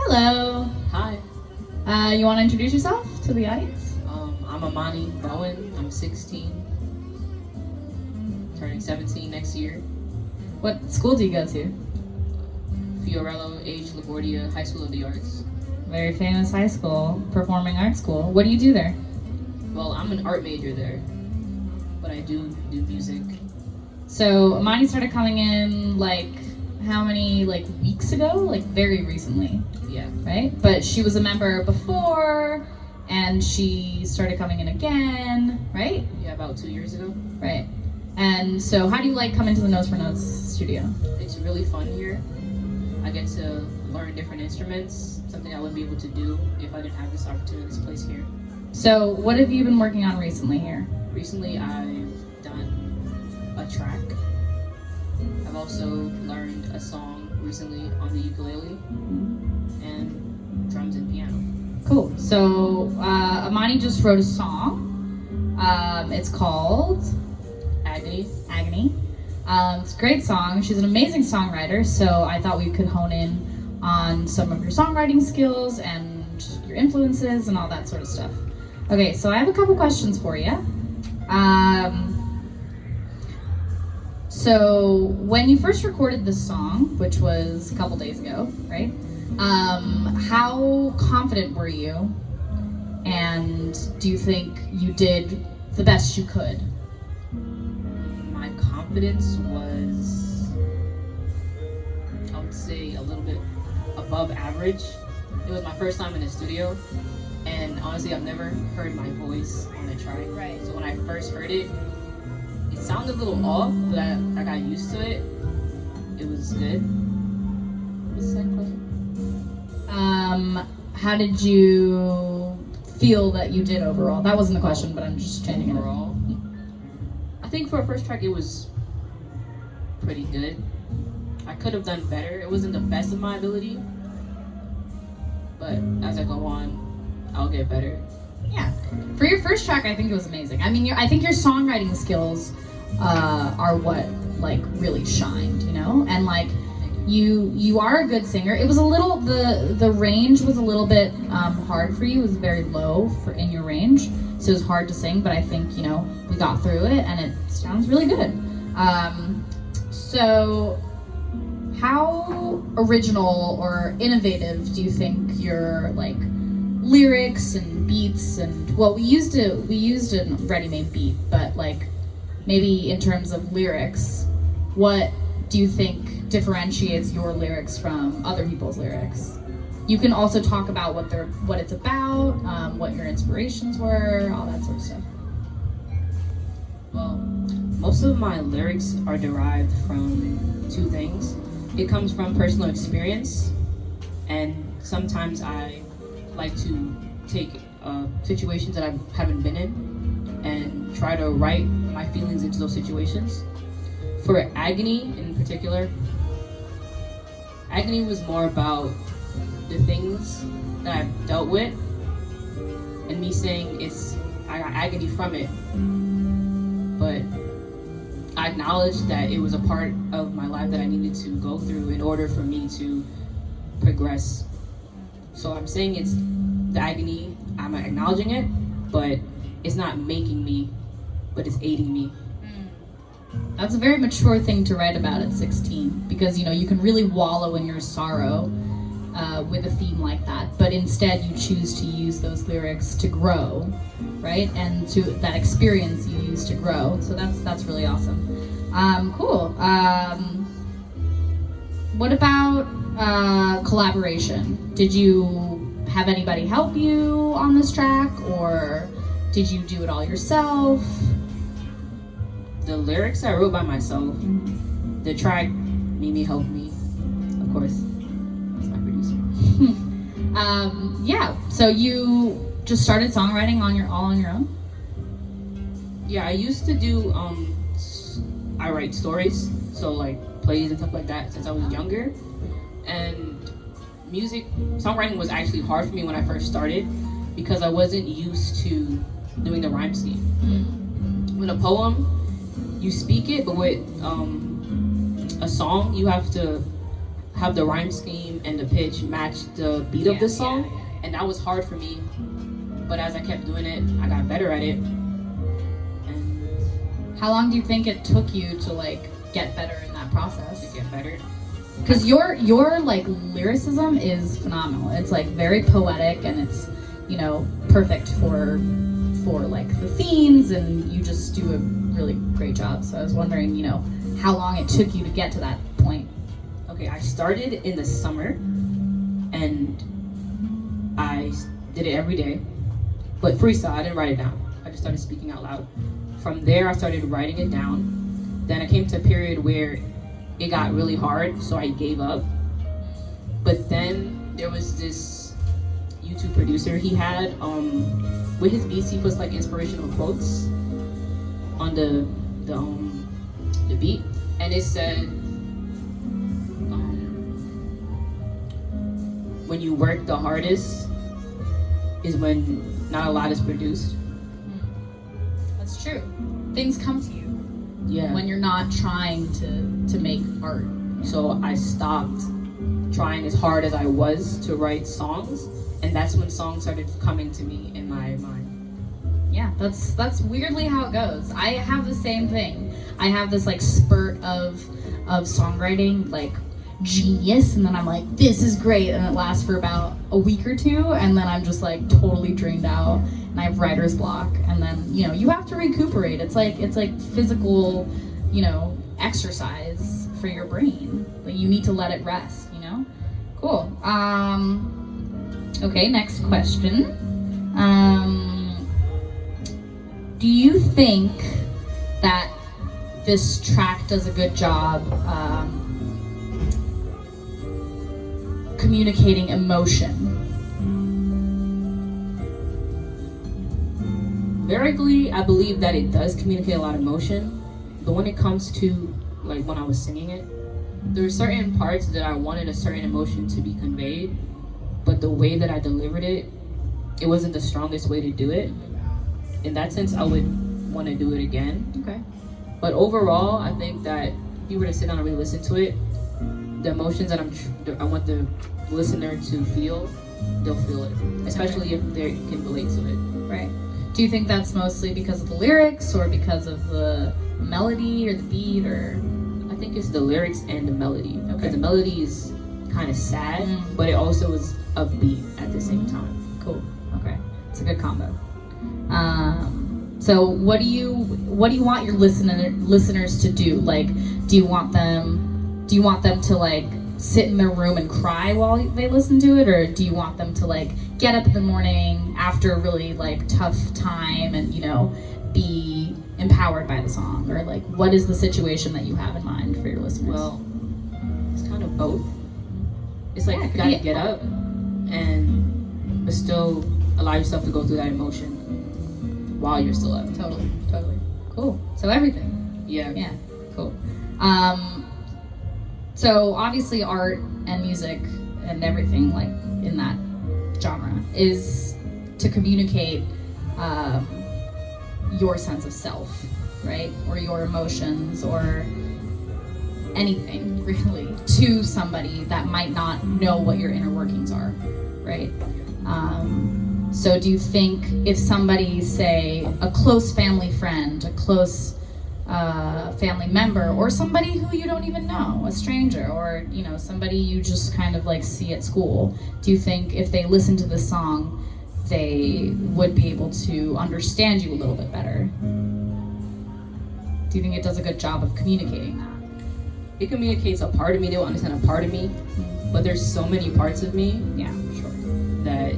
Hello. Hi, You want to introduce yourself to the audience? I'm Amani Bowen. I'm 16, turning 17 next year. What school do you go to? Fiorello H. LaGuardia High School of the Arts. Very famous high school, performing arts school. What do you do there? Well, I'm an art major there, but I do music. So Amani started coming in how many weeks ago? Like very recently, Yeah, right? But she was a member before, and she started coming in again, right? yeah, about 2 years ago. Right. And so, how do you like coming to the Notes for Notes studio? It's really fun here. I get to learn different instruments, something I wouldn't be able to do if I didn't have this opportunity, this place here. So, what have you been working on recently here? Recently, I've done a track. I've also learned a song recently on the ukulele and drums and piano. Cool. So Amani just wrote a song. It's called Agony. Agony. It's a great song. She's an amazing songwriter, so I thought we could hone in on some of your songwriting skills and just your influences and all that sort of stuff. Okay, so I have a couple questions for you. So when you first recorded this song, which was a couple days ago, right? How confident were you? And do you think you did the best you could? My confidence was, I would say, a little bit above average. It was my first time in the studio, and honestly, I've never heard my voice on a track. Right. So when I first heard it, it sounded a little off, but I got used to it. It was good. What's the second question? How did you feel that you did overall? That wasn't the question, but I'm just changing it. Overall, I think for a first track, it was pretty good. I could have done better. It wasn't the best of my ability, but as I go on, I'll get better. Yeah. For your first track, I think it was amazing. I mean, I think your songwriting skills are what really shined, you know? And you are a good singer. It was a little the range was a little bit hard for you. It was very low in your range, so it was hard to sing. But I think we got through it, and it sounds really good. So, how original or innovative do you think your lyrics and beats and we used a ready-made beat, but maybe in terms of lyrics, what do you think differentiates your lyrics from other people's lyrics? You can also talk about what it's about, what your inspirations were, all that sort of stuff. Well, most of my lyrics are derived from two things. It comes from personal experience, and sometimes I like to take situations that I haven't been in and try to write my feelings into those situations. For Agony in particular, Agony was more about the things that I've dealt with and me saying I got agony from it, but I acknowledged that it was a part of my life that I needed to go through in order for me to progress. So I'm saying it's the agony, I'm acknowledging it, but it's not making me, but it's aiding me. That's a very mature thing to write about at 16, because you can really wallow in your sorrow with a theme like that, but instead you choose to use those lyrics to grow, right? And to that experience you use to grow. So that's really awesome. Cool. What about collaboration? Did you have anybody help you on this track, or did you do it all yourself? The lyrics I wrote by myself. The track, Mimi helped me, of course. That's my producer. Yeah. So you just started songwriting all on your own? Yeah, I used to do I write stories, so plays and stuff like that since I was younger. And songwriting was actually hard for me when I first started because I wasn't used to doing the rhyme scheme. With a poem, you speak it, but with a song, you have to have the rhyme scheme and the pitch match the beat of the song, and that was hard for me. But as I kept doing it, I got better at it. And how long do you think it took you to like get better in that process? to get better, Because your like lyricism is phenomenal. It's like very poetic, and it's, you know, perfect for like the themes, and you just do a really great job. So I was wondering, you know, how long it took you to get to that point. okay, I started in the summer, and I did it every day, but freestyle. I didn't write it down. I just started speaking out loud. From there, I started writing it down. Then I came to a period where it got really hard, so I gave up. But then there was this YouTube producer he had. With his beats, he puts like inspirational quotes on the beat, and it said, "When you work the hardest is when not a lot is produced." That's true. Things come to you Yeah. when you're not trying to make art. So I stopped trying as hard as I was to write songs, and that's when songs started coming to me in my mind. Yeah, that's weirdly how it goes. I have the same thing. I have this like spurt of songwriting, like genius, and then I'm like, this is great, and it lasts for about a week or two, and then I'm just like totally drained out, and I have writer's block, and then, you know, you have to recuperate. It's like physical, you know, exercise for your brain. Like you need to let it rest, you know? Cool. Okay, next question. Do you think that this track does a good job communicating emotion? Lyrically, I believe that it does communicate a lot of emotion, but when it comes to like when I was singing it, there were certain parts that I wanted a certain emotion to be conveyed, but the way that I delivered it, it wasn't the strongest way to do it. In that sense, I would want to do it again. Okay. But overall, I think that if you were to sit down and really listen to it, the emotions that I want the listener to feel, they'll feel it, especially if they can relate to it. Right. Do you think that's mostly because of the lyrics, or because of the melody or the beat, or? I think it's the lyrics and the melody. Okay. Because the melody is kind of sad, Mm. but it also is upbeat at the same time. Cool. Okay. It's a good combo. So what do you want your listeners to do? Like, do you want them to like sit in their room and cry while they listen to it, or do you want them to like get up in the morning after a really like tough time and, you know, be empowered by the song? Or like, what is the situation that you have in mind for your listeners? Well, it's kind of both. It's like Yeah, you gotta get up but still allow yourself to go through that emotion while you're still up. Totally. Cool. So everything. Yeah. Yeah, cool. So obviously art and music and everything like in that genre is to communicate your sense of self, right? Or your emotions, or anything really, to somebody that might not know what your inner workings are, right? So do you think if somebody, say, a close family friend, a close family member, or somebody who you don't even know, a stranger, or, you know, somebody you just kind of like see at school, do you think if they listen to this song, they would be able to understand you a little bit better? Do you think it does a good job of communicating that? It communicates a part of me. They will understand a part of me, but there's so many parts of me. Yeah, sure. That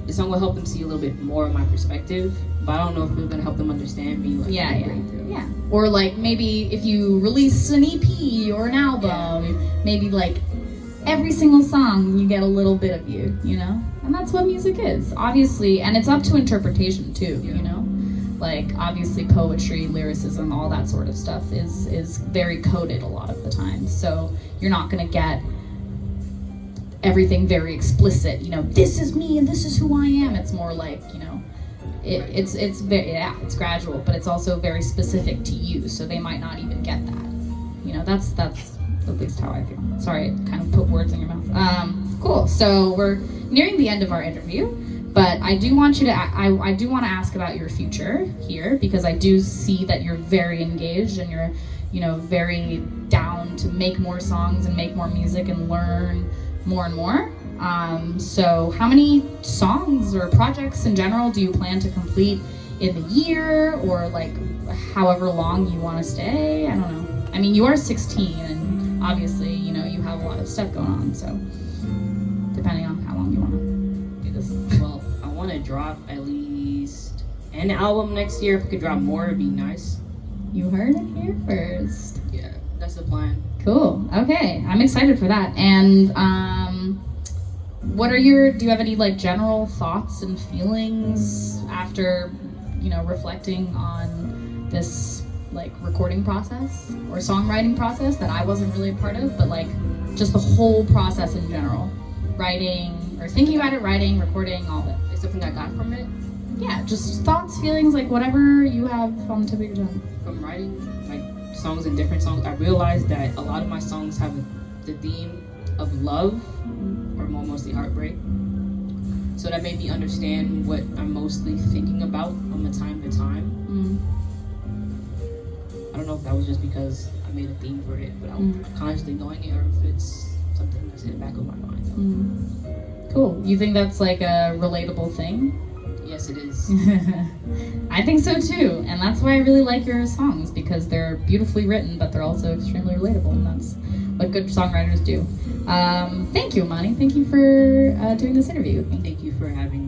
the song will help them see a little bit more of my perspective, but I don't know if it's gonna help them understand me. Like, Yeah. Or like maybe if you release an EP or an album, maybe like every single song you get a little bit of you, you know? And that's what music is, obviously, and it's up to interpretation too, you know? Like obviously poetry, lyricism, all that sort of stuff is very coded a lot of the time. So you're not gonna get everything very explicit, you know, this is me and this is who I am. It's more like, you know, it's very, it's gradual, but it's also very specific to you, so they might not even get that. You know, that's at least how I feel. Sorry, I kind of put words in your mouth. Cool. So we're nearing the end of our interview, but I do want you to I do want to ask about your future here, because I do see that you're very engaged and you're, you know, very down to make more songs and make more music and learn more and more. So how many songs or projects in general do you plan to complete in the year, or like however long you want to stay? I don't know. I mean, you are 16 and obviously, you know, you have a lot of stuff going on, so depending on how long you want to do this. Well, I want to drop at least an album next year. If we could drop more, it'd be nice. You heard it here first. Yeah, that's the plan. Cool. Okay, I'm excited for that. And do you have any like general thoughts and feelings after, you know, reflecting on this like recording process or songwriting process that I wasn't really a part of, but like just the whole process in general? Writing, or thinking about it, writing, recording, all of it. Is something I got from it? Yeah, just thoughts, feelings, like whatever you have on the tip of your tongue. From writing like songs and different songs, I realized that a lot of my songs have the theme of love, or mostly heartbreak. So that made me understand what I'm mostly thinking about from time to time. I don't know if that was just because I made a theme for it, but I'm consciously knowing it, or if it's something that's in the back of my mind. Cool. You think that's like a relatable thing? Yes, it is. I think so too, and that's why I really like your songs, because they're beautifully written, but they're also extremely relatable, and that's what good songwriters do. Thank you, Amani. Thank you for doing this interview with me. Thank you for having me.